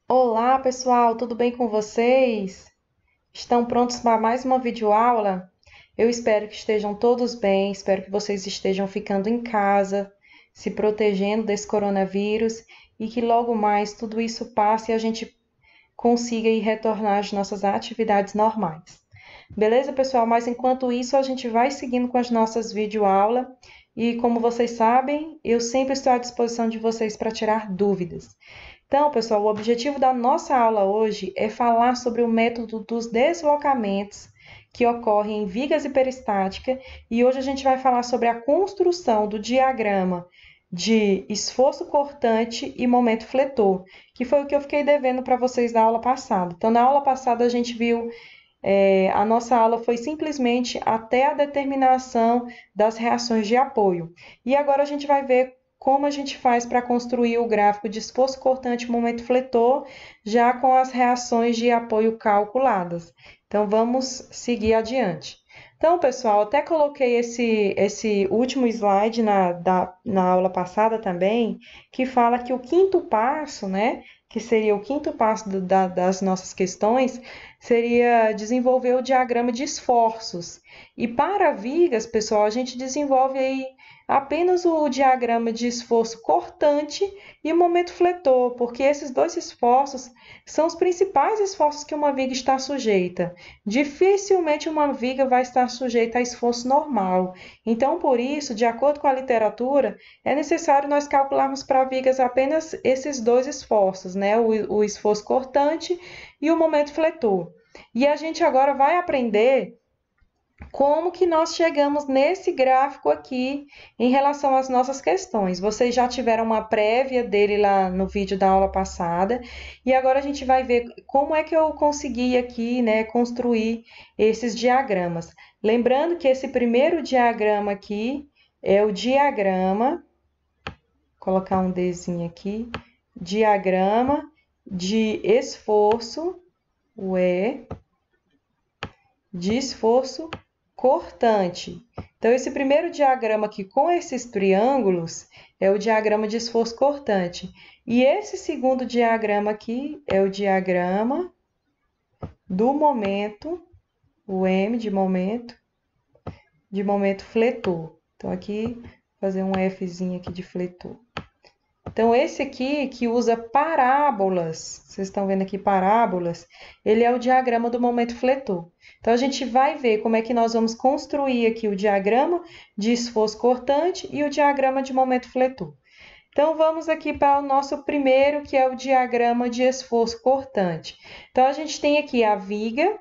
Olá, pessoal, tudo bem com vocês? Estão prontos para mais uma videoaula? Eu espero que estejam todos bem, espero que vocês estejam ficando em casa, se protegendo desse coronavírus e que logo mais tudo isso passe e a gente consiga ir retornar às nossas atividades normais. Beleza, pessoal? Mas enquanto isso, a gente vai seguindo com as nossas videoaulas e, como vocês sabem, eu sempre estou à disposição de vocês para tirar dúvidas. Então, pessoal, o objetivo da nossa aula hoje é falar sobre o método dos deslocamentos que ocorrem em vigas hiperestática e hoje a gente vai falar sobre a construção do diagrama de esforço cortante e momento fletor, que foi o que eu fiquei devendo para vocês na aula passada. Então, na aula passada a gente viu a nossa aula foi simplesmente até a determinação das reações de apoio. E agora a gente vai ver como a gente faz para construir o gráfico de esforço cortante e momento fletor, já com as reações de apoio calculadas. Então, vamos seguir adiante. Então, pessoal, até coloquei esse último slide na aula passada também, que fala que o quinto passo, né, que seria o quinto passo das nossas questões, seria desenvolver o diagrama de esforços. E para vigas, pessoal, a gente desenvolve aí apenas o diagrama de esforço cortante e o momento fletor, porque esses dois esforços são os principais esforços que uma viga está sujeita. Dificilmente uma viga vai estar sujeita a esforço normal. Então, por isso, de acordo com a literatura, é necessário nós calcularmos para vigas apenas esses dois esforços, né? O esforço cortante e o momento fletor. E a gente agora vai aprender como que nós chegamos nesse gráfico aqui em relação às nossas questões. Vocês já tiveram uma prévia dele lá no vídeo da aula passada, e agora a gente vai ver como é que eu consegui aqui, né, construir esses diagramas. Lembrando que esse primeiro diagrama aqui é o diagrama, vou colocar um Dzinho aqui, diagrama de esforço, o E, de esforço cortante. Então, esse primeiro diagrama aqui com esses triângulos é o diagrama de esforço cortante. E esse segundo diagrama aqui é o diagrama do momento, o M de momento fletor. Então, aqui, vou fazer um Fzinho aqui de fletor. Então, esse aqui, que usa parábolas, vocês estão vendo aqui parábolas, ele é o diagrama do momento fletor. Então, a gente vai ver como é que nós vamos construir aqui o diagrama de esforço cortante e o diagrama de momento fletor. Então, vamos aqui para o nosso primeiro, que é o diagrama de esforço cortante. Então, a gente tem aqui a viga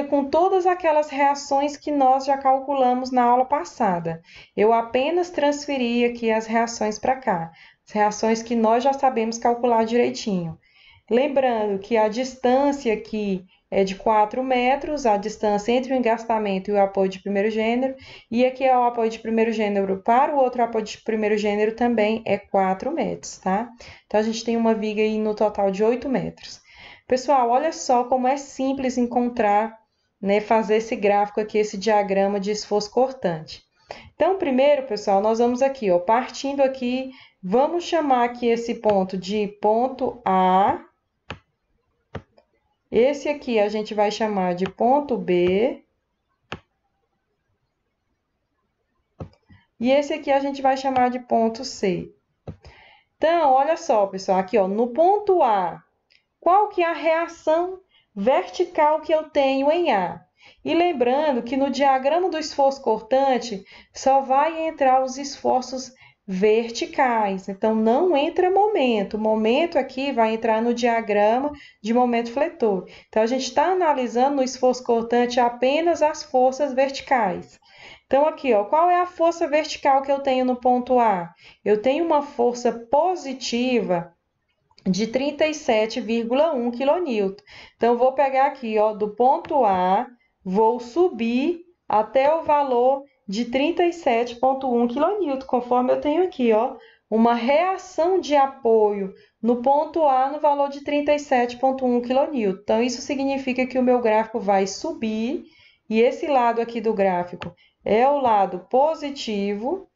com todas aquelas reações que nós já calculamos na aula passada. Eu apenas transferi aqui as reações para cá, as reações que nós já sabemos calcular direitinho. Lembrando que a distância aqui é de 4 metros, a distância entre o engastamento e o apoio de primeiro gênero, e aqui é o apoio de primeiro gênero para o outro apoio de primeiro gênero também é 4 metros, tá? Então, a gente tem uma viga aí no total de 8 metros. Pessoal, olha só como é simples encontrar, né, fazer esse gráfico aqui, esse diagrama de esforço cortante. Então, primeiro, pessoal, nós vamos aqui, ó, partindo aqui, vamos chamar aqui esse ponto de ponto A. Esse aqui a gente vai chamar de ponto B. E esse aqui a gente vai chamar de ponto C. Então, olha só, pessoal, aqui, ó, no ponto A, qual que é a reação vertical que eu tenho em A? E lembrando que no diagrama do esforço cortante só vai entrar os esforços verticais, então não entra momento. O momento aqui vai entrar no diagrama de momento fletor. Então, a gente está analisando no esforço cortante apenas as forças verticais. Então, aqui, ó, qual é a força vertical que eu tenho no ponto A? Eu tenho uma força positiva de 37,1 kN. Então, vou pegar aqui, ó, do ponto A, vou subir até o valor de 37,1 kN, conforme eu tenho aqui, ó, uma reação de apoio no ponto A no valor de 37,1 kN. Então, isso significa que o meu gráfico vai subir, e esse lado aqui do gráfico é o lado positivo,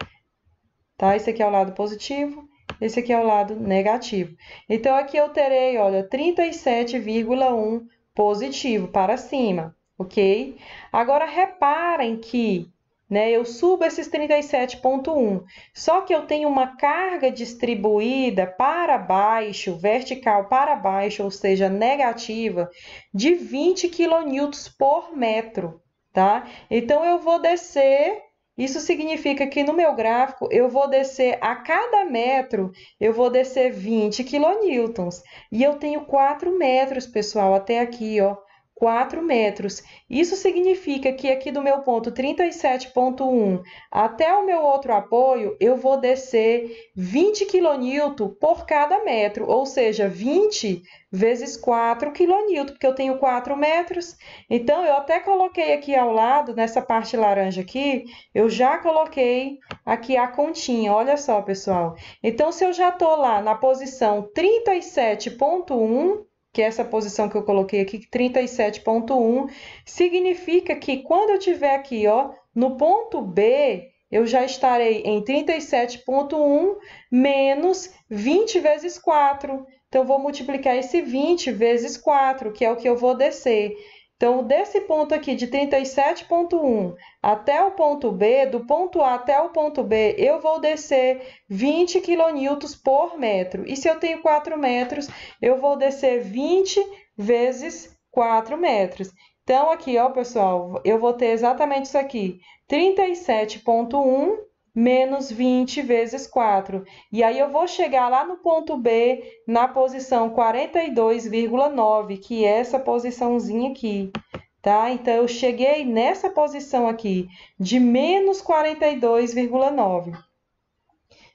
tá? Esse aqui é o lado positivo, esse aqui é o lado negativo. Então, aqui eu terei, olha, 37,1 positivo para cima, ok? Agora, reparem que, né, eu subo esses 37,1, só que eu tenho uma carga distribuída para baixo, vertical para baixo, ou seja, negativa, de 20 kN por metro, tá? Então, eu vou descer. Isso significa que no meu gráfico eu vou descer a cada metro, eu vou descer 20 quilonewtons. E eu tenho 4 metros, pessoal, até aqui, ó, 4 metros. Isso significa que aqui do meu ponto 37,1 até o meu outro apoio, eu vou descer 20 quilonewtons por cada metro, ou seja, 20 vezes 4 quilonewtons, porque eu tenho 4 metros. Então, eu até coloquei aqui ao lado, nessa parte laranja aqui, eu já coloquei aqui a continha, olha só, pessoal. Então, se eu já estou lá na posição 37,1, que é essa posição que eu coloquei aqui, 37,1, significa que quando eu estiver aqui, ó, no ponto B, eu já estarei em 37,1 menos 20 vezes 4. Então, eu vou multiplicar esse 20 vezes 4, que é o que eu vou descer. Então, desse ponto aqui de 37,1 até o ponto B, do ponto A até o ponto B, eu vou descer 20 quilonewtons por metro. E se eu tenho 4 metros, eu vou descer 20 vezes 4 metros. Então, aqui, ó, pessoal, eu vou ter exatamente isso aqui, 37,1 menos 20 vezes 4. E aí, eu vou chegar lá no ponto B, na posição 42,9, que é essa posiçãozinha aqui, tá? Então, eu cheguei nessa posição aqui, de menos 42,9.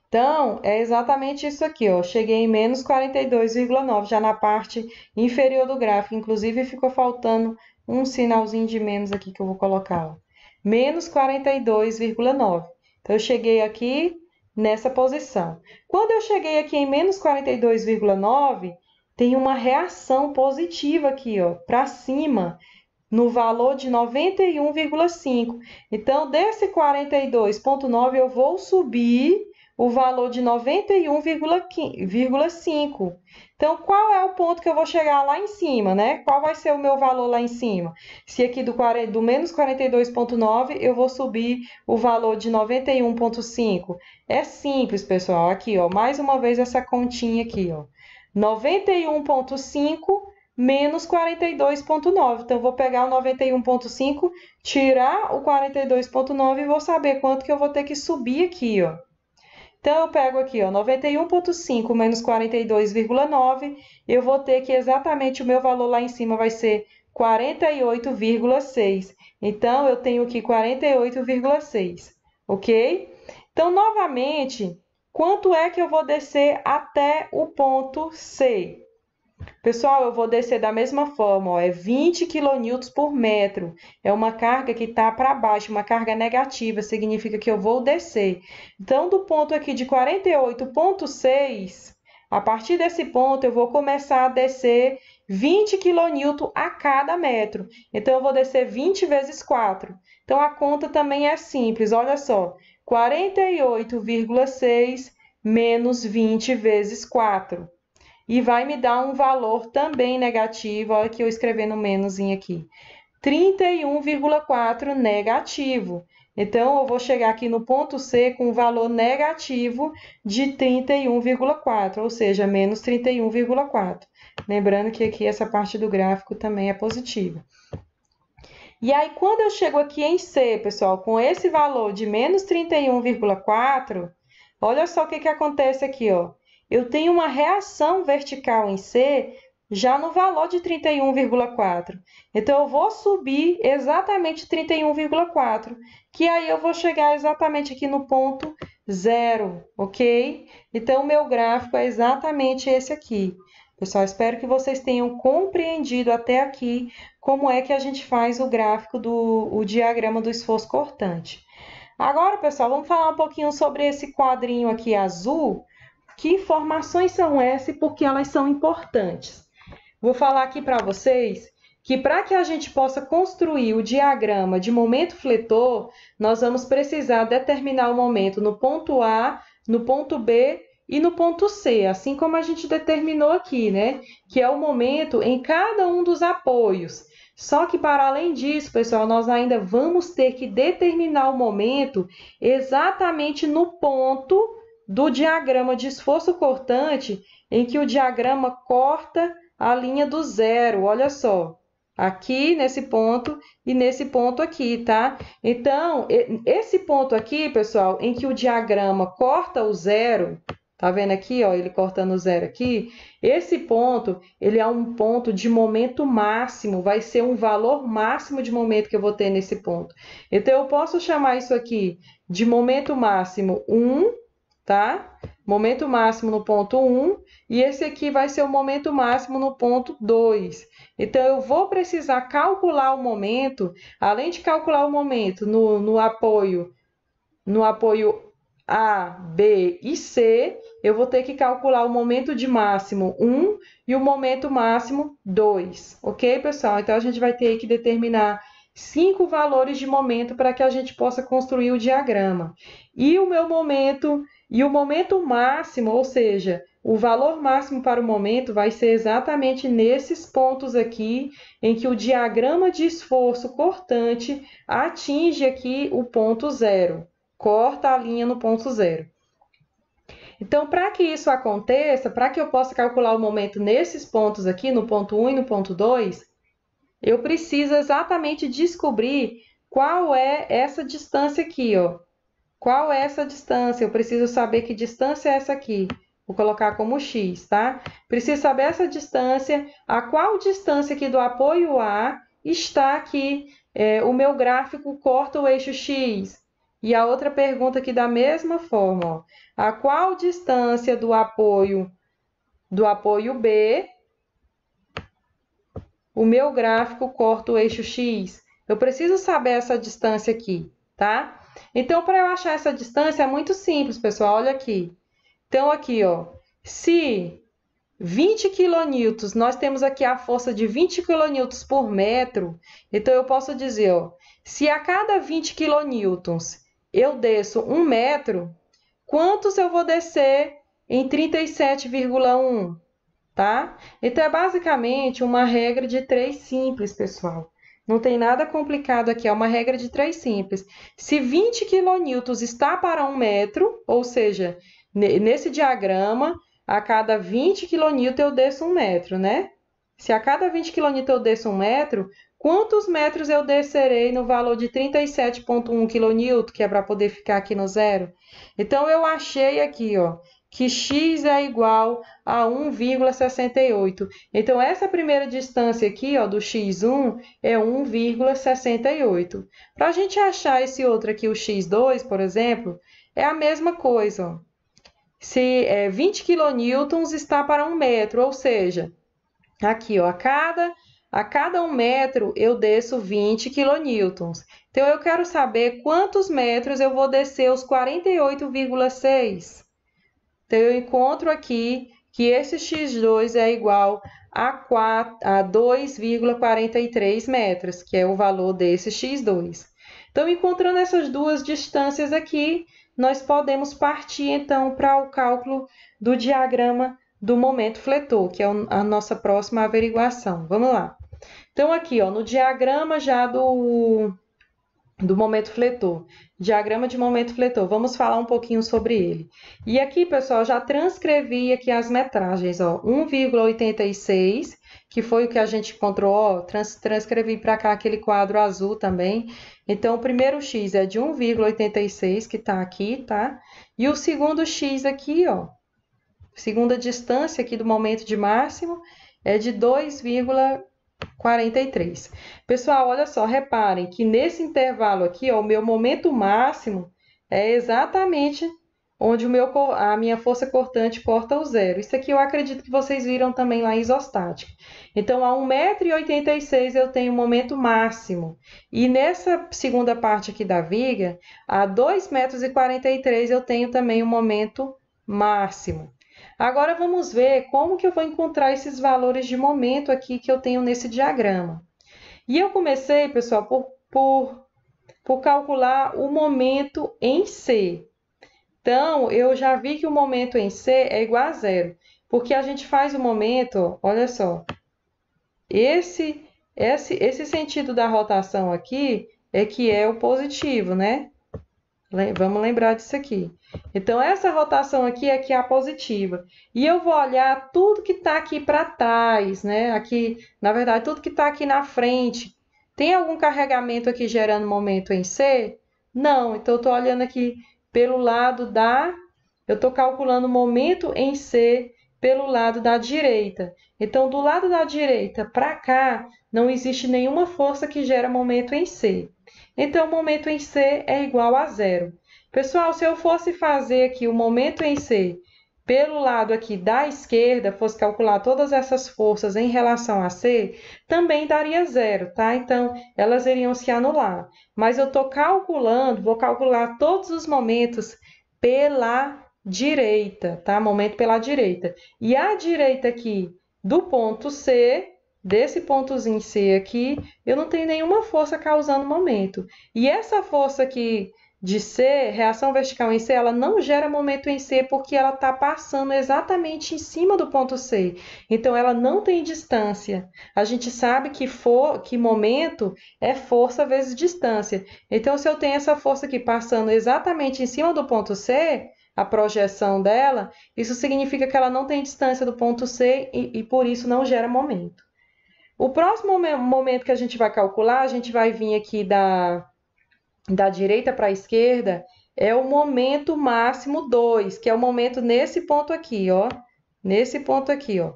Então, é exatamente isso aqui, ó. Cheguei em menos 42,9, já na parte inferior do gráfico. Inclusive, ficou faltando um sinalzinho de menos aqui que eu vou colocar, ó. Menos 42,9. Então, eu cheguei aqui nessa posição. Quando eu cheguei aqui em menos 42,9, tem uma reação positiva aqui, ó, para cima, no valor de 91,5. Então, desse 42,9, eu vou subir o valor de 91,5. Então, qual é o ponto que eu vou chegar lá em cima, né? Qual vai ser o meu valor lá em cima? Se aqui do menos 42,9, eu vou subir o valor de 91,5. É simples, pessoal. Aqui, ó, mais uma vez essa continha aqui, ó. 91,5 menos 42,9. Então, eu vou pegar o 91,5, tirar o 42,9 e vou saber quanto que eu vou ter que subir aqui, ó. Então, eu pego aqui, ó, 91,5 menos 42,9, eu vou ter que exatamente o meu valor lá em cima vai ser 48,6. Então, eu tenho aqui 48,6, ok? Então, novamente, quanto é que eu vou descer até o ponto C? Pessoal, eu vou descer da mesma forma, ó, é 20 quilonewtons por metro. É uma carga que está para baixo, uma carga negativa, significa que eu vou descer. Então, do ponto aqui de 48,6, a partir desse ponto, eu vou começar a descer 20 quilonewtons a cada metro. Então, eu vou descer 20 vezes 4. Então, a conta também é simples, olha só. 48,6 menos 20 vezes 4. E vai me dar um valor também negativo, olha que eu escrevendo menoszinho aqui, 31,4 negativo. Então, eu vou chegar aqui no ponto C com um valor negativo de 31,4, ou seja, menos 31,4. Lembrando que aqui essa parte do gráfico também é positiva. E aí, quando eu chego aqui em C, pessoal, com esse valor de menos 31,4, olha só o que acontece aqui, ó. Eu tenho uma reação vertical em C já no valor de 31,4. Então, eu vou subir exatamente 31,4, que aí eu vou chegar exatamente aqui no ponto zero, ok? Então, o meu gráfico é exatamente esse aqui. Pessoal, espero que vocês tenham compreendido até aqui como é que a gente faz o gráfico o diagrama do esforço cortante. Agora, pessoal, vamos falar um pouquinho sobre esse quadrinho aqui azul. Que informações são essas e por que elas são importantes? Vou falar aqui para vocês que para que a gente possa construir o diagrama de momento fletor, nós vamos precisar determinar o momento no ponto A, no ponto B e no ponto C, assim como a gente determinou aqui, né? Que é o momento em cada um dos apoios. Só que, para além disso, pessoal, nós ainda vamos ter que determinar o momento exatamente no ponto do diagrama de esforço cortante, em que o diagrama corta a linha do zero. Olha só, aqui nesse ponto e nesse ponto aqui, tá? Então, esse ponto aqui, pessoal, em que o diagrama corta o zero, tá vendo aqui, ó, ele cortando o zero aqui? Esse ponto, ele é um ponto de momento máximo, vai ser um valor máximo de momento que eu vou ter nesse ponto. Então, eu posso chamar isso aqui de momento máximo 1, tá? Momento máximo no ponto 1, e esse aqui vai ser o momento máximo no ponto 2. Então, eu vou precisar calcular o momento, além de calcular o momento no apoio A, B e C, eu vou ter que calcular o momento de máximo 1 e o momento máximo 2, ok, pessoal? Então, a gente vai ter que determinar 5 valores de momento para que a gente possa construir o diagrama. E o momento máximo, ou seja, o valor máximo para o momento vai ser exatamente nesses pontos aqui, em que o diagrama de esforço cortante atinge aqui o ponto zero. Corta a linha no ponto zero. Então, para que isso aconteça, para que eu possa calcular o momento nesses pontos aqui, no ponto 1 e no ponto 2, eu preciso exatamente descobrir qual é essa distância aqui, ó. Qual é essa distância? Eu preciso saber que distância é essa aqui. Vou colocar como x, tá? Preciso saber essa distância, a qual distância aqui do apoio A está aqui, o meu gráfico corta o eixo x. E a outra pergunta aqui da mesma forma, ó, a qual distância do apoio B o meu gráfico corta o eixo x? Eu preciso saber essa distância aqui, tá? Então, para eu achar essa distância é muito simples, pessoal, olha aqui. Então, aqui, ó, se 20 quilonewtons, nós temos aqui a força de 20 quilonewtons por metro, então eu posso dizer, ó, se a cada 20 quilonewtons eu desço 1 metro, quantos eu vou descer em 37,1? Tá? Então, é basicamente uma regra de 3 simples, pessoal. Não tem nada complicado aqui, é uma regra de 3 simples. Se 20 quilonewtons está para 1 metro, ou seja, nesse diagrama, a cada 20 quilonewtons eu desço 1 metro, né? Se a cada 20 quilonewtons eu desço 1 metro, quantos metros eu descerei no valor de 37,1 quilonewtons, que é para poder ficar aqui no zero? Então, eu achei aqui, ó, que x é igual a 1,68. Então, essa primeira distância aqui, ó, do x1 é 1,68. Para a gente achar esse outro aqui, o x2, por exemplo, é a mesma coisa, ó. Se 20 quilonewtons está para 1 metro, ou seja, aqui, ó, a cada 1 metro eu desço 20 quilonewtons. Então, eu quero saber quantos metros eu vou descer os 48,6. Então, eu encontro aqui que esse x2 é igual a 2,43 metros, que é o valor desse x2. Então, encontrando essas duas distâncias aqui, nós podemos partir, então, para o cálculo do diagrama do momento fletor, que é a nossa próxima averiguação. Vamos lá. Então, aqui, ó, no diagrama já do momento fletor, diagrama de momento fletor, vamos falar um pouquinho sobre ele. E aqui, pessoal, já transcrevi aqui as metragens, ó, 1,86, que foi o que a gente encontrou, ó, transcrevi para cá aquele quadro azul também. Então, o primeiro x é de 1,86, que está aqui, tá? E o segundo x aqui, ó, segunda distância aqui do momento de máximo é de 2,43. Pessoal, olha só, reparem que nesse intervalo aqui, ó, o meu momento máximo é exatamente onde a minha força cortante corta o zero. Isso aqui eu acredito que vocês viram também lá em isostática. Então, a 1,86 m eu tenho o momento máximo. E nessa segunda parte aqui da viga, a 2,43 m eu tenho também o momento máximo. Agora, vamos ver como que eu vou encontrar esses valores de momento aqui que eu tenho nesse diagrama. E eu comecei, pessoal, por calcular o momento em C. Então, eu já vi que o momento em C é igual a zero, porque a gente faz o momento, olha só, esse sentido da rotação aqui é que é o positivo, né? Vamos lembrar disso aqui. Então, essa rotação aqui é que é a positiva. E eu vou olhar tudo que está aqui para trás, né? Aqui, na verdade, tudo que está aqui na frente. Tem algum carregamento aqui gerando momento em C? Não. Então, eu estou olhando aqui pelo lado da... Eu estou calculando o momento em C pelo lado da direita. Então, do lado da direita para cá, não existe nenhuma força que gera momento em C. Então, o momento em C é igual a zero. Pessoal, se eu fosse fazer aqui o momento em C pelo lado aqui da esquerda, fosse calcular todas essas forças em relação a C, também daria zero, tá? Então, elas iriam se anular. Mas eu estou calculando, vou calcular todos os momentos pela direita, tá? Momento pela direita. E a direita aqui do ponto C, desse pontozinho C aqui, eu não tenho nenhuma força causando momento. E essa força aqui de C, reação vertical em C, ela não gera momento em C porque ela está passando exatamente em cima do ponto C. Então, ela não tem distância. A gente sabe que momento é força vezes distância. Então, se eu tenho essa força aqui passando exatamente em cima do ponto C, a projeção dela, isso significa que ela não tem distância do ponto C e por isso não gera momento. O próximo momento que a gente vai calcular, a gente vai vir aqui da direita para a esquerda, é o momento máximo 2, que é o momento nesse ponto aqui, ó. Nesse ponto aqui, ó.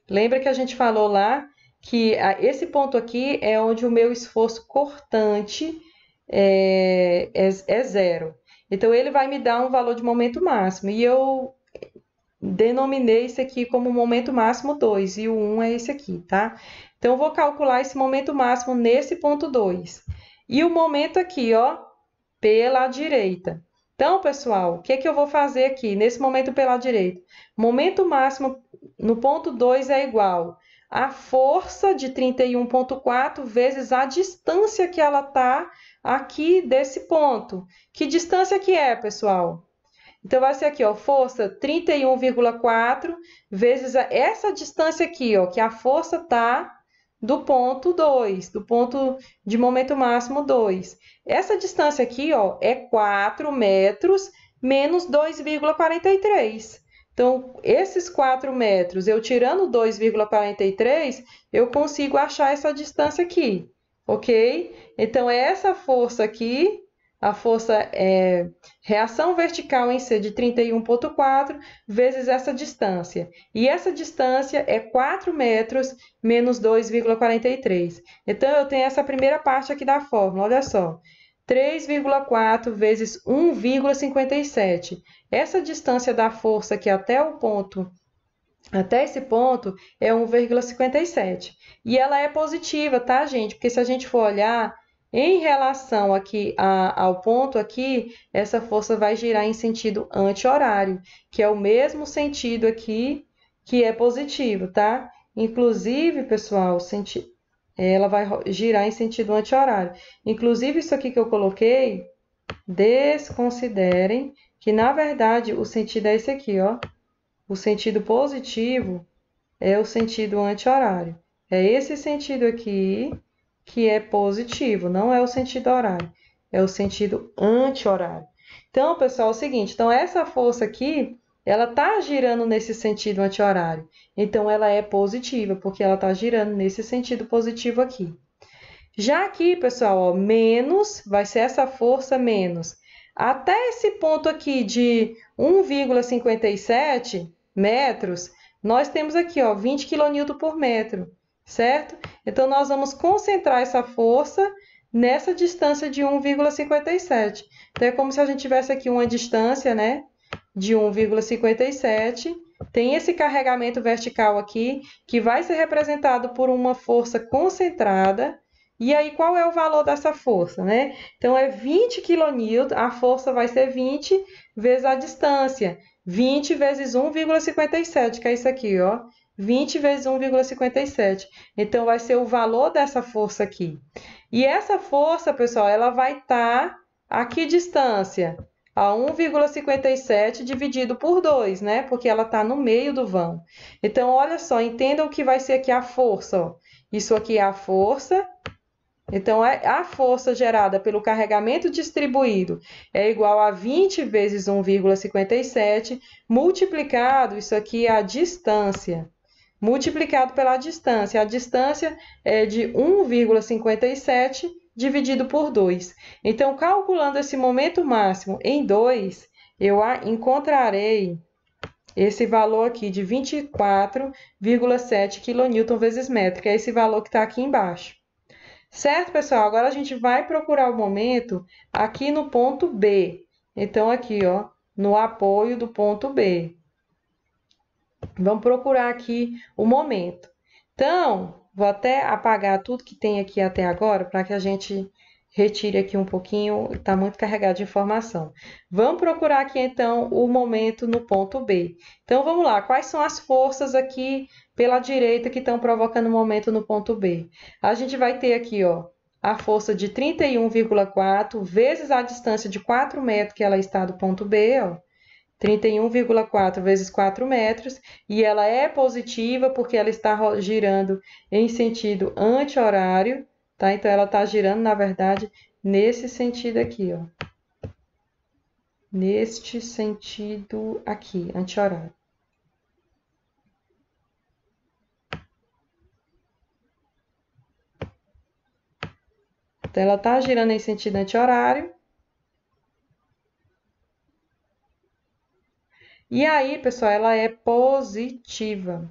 Lembra que a gente falou lá que esse ponto aqui é onde o meu esforço cortante é zero. Então, ele vai me dar um valor de momento máximo. E eu denominei esse aqui como momento máximo 2, e o 1 é esse aqui, tá? Então, eu vou calcular esse momento máximo nesse ponto 2. E o momento aqui, ó, pela direita. Então, pessoal, o que que eu vou fazer aqui, nesse momento pela direita? Momento máximo no ponto 2 é igual a força de 31,4 vezes a distância que ela está aqui desse ponto. Que distância que é, pessoal? Então, vai ser aqui, ó, força 31,4 vezes essa distância aqui, ó, que a força está do ponto 2, do ponto de momento máximo 2. Essa distância aqui, ó, é 4 metros menos 2,43. Então, esses 4 metros, eu tirando 2,43, eu consigo achar essa distância aqui, ok? Então, é essa força aqui, a força é reação vertical em C de 31,4 vezes essa distância. E essa distância é 4 metros menos 2,43. Então, eu tenho essa primeira parte aqui da fórmula, olha só. 3,4 vezes 1,57. Essa distância da força aqui até esse ponto é 1,57. E ela é positiva, tá, gente? Porque se a gente for olhar em relação aqui ao ponto aqui, essa força vai girar em sentido anti-horário, que é o mesmo sentido aqui que é positivo, tá? Inclusive, pessoal, ela vai girar em sentido anti-horário. Inclusive, isso aqui que eu coloquei, desconsiderem que, na verdade, o sentido é esse aqui, ó. O sentido positivo é o sentido anti-horário. É esse sentido aqui que é positivo, não é o sentido horário, é o sentido anti-horário. Então, pessoal, é o seguinte, então essa força aqui, ela está girando nesse sentido anti-horário. Então, ela é positiva, porque ela está girando nesse sentido positivo aqui. Já aqui, pessoal, ó, menos, vai ser essa força menos. Até esse ponto aqui de 1,57 metros, nós temos aqui, ó, 20 kN por metro, certo? Então, nós vamos concentrar essa força nessa distância de 1,57. Então, é como se a gente tivesse aqui uma distância, né, de 1,57. Tem esse carregamento vertical aqui, que vai ser representado por uma força concentrada. E aí, qual é o valor dessa força, né? Então, é 20 kN, a força vai ser 20 vezes a distância. 20 vezes 1,57, que é isso aqui, ó. 20 vezes 1,57. Então, vai ser o valor dessa força aqui. E essa força, pessoal, ela vai estar a que distância? a 1,57 dividido por 2, né? Porque ela está no meio do vão. Então, olha só, entenda o que vai ser aqui a força, ó. Isso aqui é a força. Então, a força gerada pelo carregamento distribuído é igual a 20 vezes 1,57, multiplicado, isso aqui é a distância, multiplicado pela distância. A distância é de 1,57 dividido por 2. Então, calculando esse momento máximo em 2, eu encontrarei esse valor aqui de 24,7 kN vezes metro, que é esse valor que está aqui embaixo. Certo, pessoal? Agora a gente vai procurar o momento aqui no ponto B. Então, aqui, ó, no apoio do ponto B. Vamos procurar aqui o momento. Então, vou até apagar tudo que tem aqui até agora, para que a gente retire aqui um pouquinho, está muito carregado de informação. Vamos procurar aqui, então, o momento no ponto B. Então, vamos lá. Quais são as forças aqui pela direita que estão provocando o momento no ponto B? A gente vai ter aqui, ó, a força de 31,4 vezes a distância de 4 metros que ela está do ponto B, ó. 31,4 vezes 4 metros, e ela é positiva porque ela está girando em sentido anti-horário, tá? Então, ela está girando, na verdade, nesse sentido aqui, ó. Neste sentido aqui, anti-horário. Então, ela está girando em sentido anti-horário. E aí, pessoal, ela é positiva.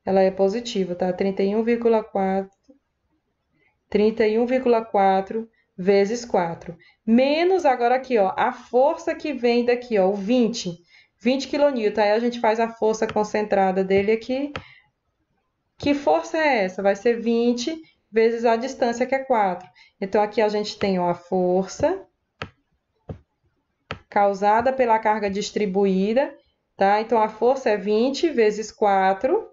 Ela é positiva, tá? 31,4 vezes 4. Menos agora aqui, ó, a força que vem daqui, ó, o 20 kN. Aí a gente faz a força concentrada dele aqui. Que força é essa? Vai ser 20 vezes a distância, que é 4. Então, aqui a gente tem, ó, a força causada pela carga distribuída, tá? Então, a força é 20 vezes 4,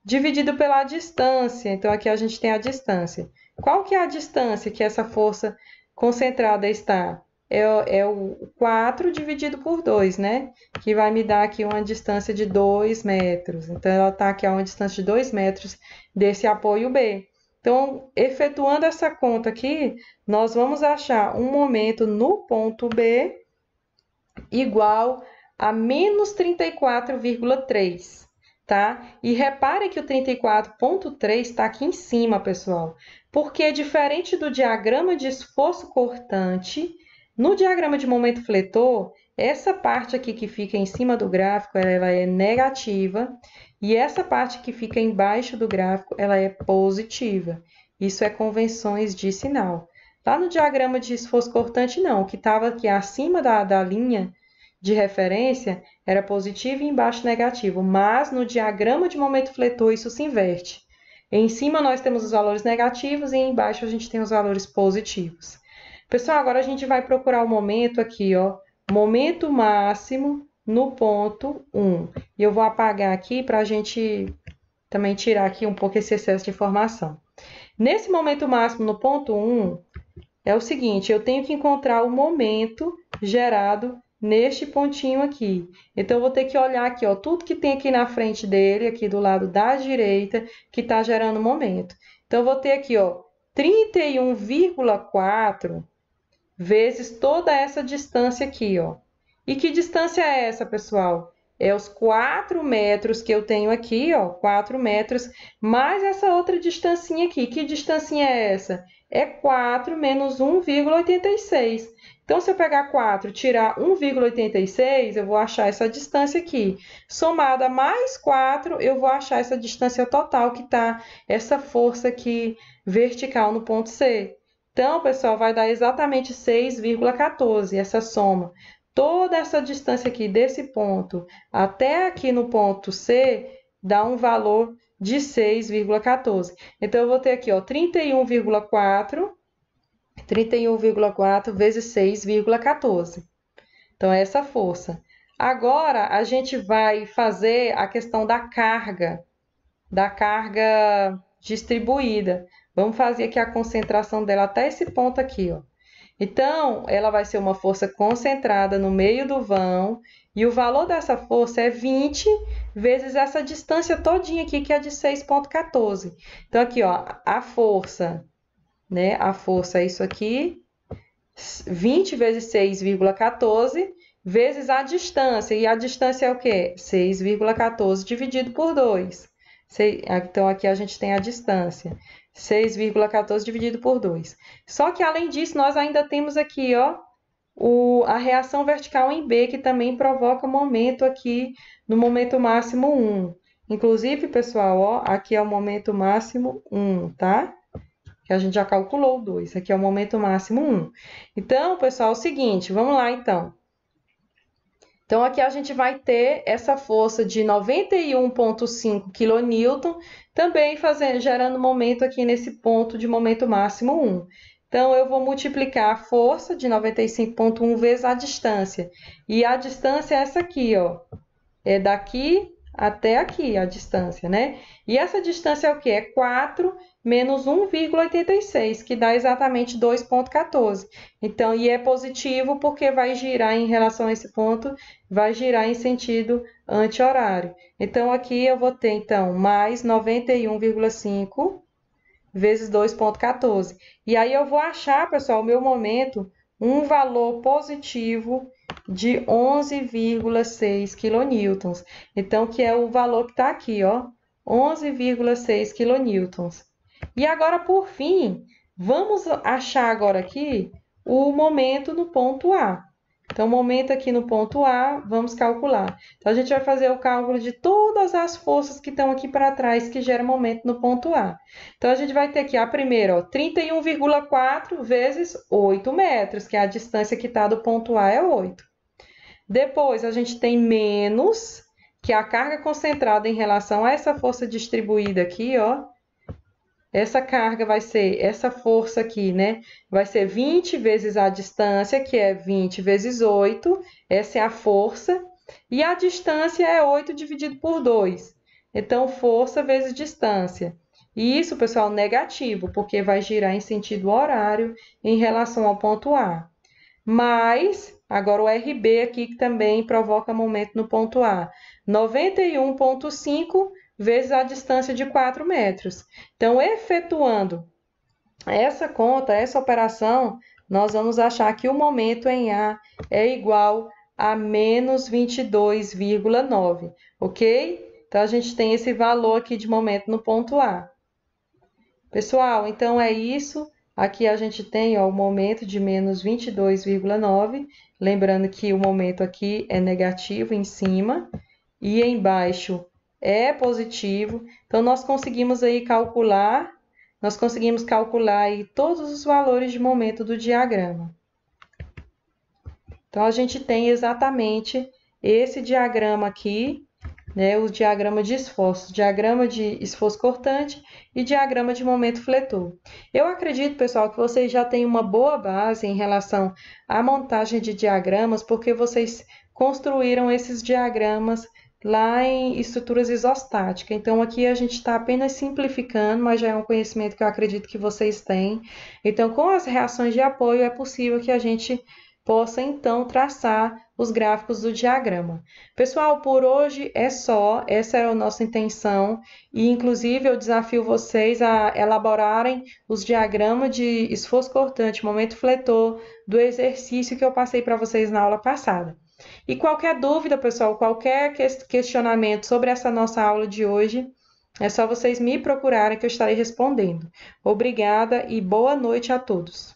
dividido pela distância. Então, aqui a gente tem a distância. Qual que é a distância que essa força concentrada está? É o 4 dividido por 2, né? Que vai me dar aqui uma distância de 2 metros. Então, ela está aqui a uma distância de 2 metros desse apoio B. Então, efetuando essa conta aqui, nós vamos achar um momento no ponto B igual a menos 34,3, tá? E repare que o 34,3 está aqui em cima, pessoal, porque diferente do diagrama de esforço cortante, no diagrama de momento fletor, essa parte aqui que fica em cima do gráfico, ela é negativa, e essa parte que fica embaixo do gráfico, ela é positiva. Isso é convenções de sinal. Lá no diagrama de esforço cortante, não. O que estava aqui acima da linha de referência era positivo e embaixo negativo, mas no diagrama de momento fletor isso se inverte. Em cima nós temos os valores negativos e embaixo a gente tem os valores positivos. Pessoal, agora a gente vai procurar o momento aqui, ó, momento máximo no ponto 1. E eu vou apagar aqui para a gente também tirar aqui um pouco esse excesso de informação. Nesse momento máximo no ponto 1, é o seguinte, eu tenho que encontrar o momento gerado neste pontinho aqui. Então, eu vou ter que olhar aqui, ó, tudo que tem aqui na frente dele, aqui do lado da direita, que está gerando momento. Então, eu vou ter aqui, ó, 31,4 vezes toda essa distância aqui, ó. E que distância é essa, pessoal? É os 4 metros que eu tenho aqui, ó, 4 metros, mais essa outra distancinha aqui. Que distancinha é essa? É 4 menos 1,86. Então, se eu pegar 4 e tirar 1,86, eu vou achar essa distância aqui. Somada mais 4, eu vou achar essa distância total, que está essa força aqui vertical no ponto C. Então, pessoal, vai dar exatamente 6,14, essa soma. Toda essa distância aqui desse ponto até aqui no ponto C dá um valor de 6,14. Então, eu vou ter aqui, ó, 31,4 vezes 6,14. Então, é essa força. Agora, a gente vai fazer a questão da carga distribuída. Vamos fazer aqui a concentração dela até esse ponto aqui, ó. Então, ela vai ser uma força concentrada no meio do vão, e o valor dessa força é 20 vezes essa distância todinha aqui, que é de 6,14. Então, aqui, ó, a força, né? A força é isso aqui, 20 vezes 6,14, vezes a distância. E a distância é o quê? 6,14 dividido por 2. Então, aqui a gente tem a distância. 6,14 dividido por 2. Só que, além disso, nós ainda temos aqui, ó, a reação vertical em B, que também provoca momento aqui no momento máximo 1. Inclusive, pessoal, ó, aqui é o momento máximo 1, tá? Que a gente já calculou o 2. Aqui é o momento máximo 1. Então, pessoal, é o seguinte, vamos lá, então. Então, aqui a gente vai ter essa força de 91,5 kN, também gerando momento aqui nesse ponto de momento máximo 1. Então, eu vou multiplicar a força de 95,1 vezes a distância. E a distância é essa aqui, ó. É daqui até aqui a distância, né? E essa distância é o quê? É 4 menos 1,86, que dá exatamente 2,14. Então, e é positivo porque vai girar em relação a esse ponto, vai girar em sentido anti-horário. Então, aqui eu vou ter, então, mais 91,5 vezes 2,14. E aí eu vou achar, pessoal, o meu momento, um valor positivo de 11,6 kN. Então, que é o valor que está aqui, ó, 11,6 kN. E agora, por fim, vamos achar agora aqui o momento no ponto A. Então, o momento aqui no ponto A, vamos calcular. Então, a gente vai fazer o cálculo de todas as forças que estão aqui para trás que geram momento no ponto A. Então, a gente vai ter aqui a primeira, ó, 31,4 vezes 8 metros, que é a distância que está do ponto A é 8. Depois, a gente tem menos, que é a carga concentrada em relação a essa força distribuída aqui, ó. Essa carga vai ser, essa força aqui, né? Vai ser 20 vezes a distância, que é 20 vezes 8. Essa é a força. E a distância é 8 dividido por 2. Então, força vezes distância. E isso, pessoal, negativo, porque vai girar em sentido horário em relação ao ponto A. Mas, agora o RB aqui, que também provoca momento no ponto A. 91,5 vezes a distância de 4 metros. Então, efetuando essa conta, essa operação, nós vamos achar que o momento em A é igual a menos 22,9, ok? Então, a gente tem esse valor aqui de momento no ponto A. Pessoal, então é isso. Aqui a gente tem, ó, o momento de menos 22,9. Lembrando que o momento aqui é negativo em cima e embaixo é positivo. Então, nós conseguimos calcular aí todos os valores de momento do diagrama. Então, a gente tem exatamente esse diagrama aqui, né, o diagrama de esforço, diagrama de esforço cortante e diagrama de momento fletor. Eu acredito, pessoal, que vocês já têm uma boa base em relação à montagem de diagramas, porque vocês construíram esses diagramas lá em estruturas isostáticas. Então, aqui a gente está apenas simplificando, mas já é um conhecimento que eu acredito que vocês têm. Então, com as reações de apoio, é possível que a gente possa, então, traçar os gráficos do diagrama. Pessoal, por hoje é só, essa era a nossa intenção, e inclusive eu desafio vocês a elaborarem os diagramas de esforço cortante, momento fletor, do exercício que eu passei para vocês na aula passada. E qualquer dúvida, pessoal, qualquer questionamento sobre essa nossa aula de hoje, é só vocês me procurarem que eu estarei respondendo. Obrigada e boa noite a todos.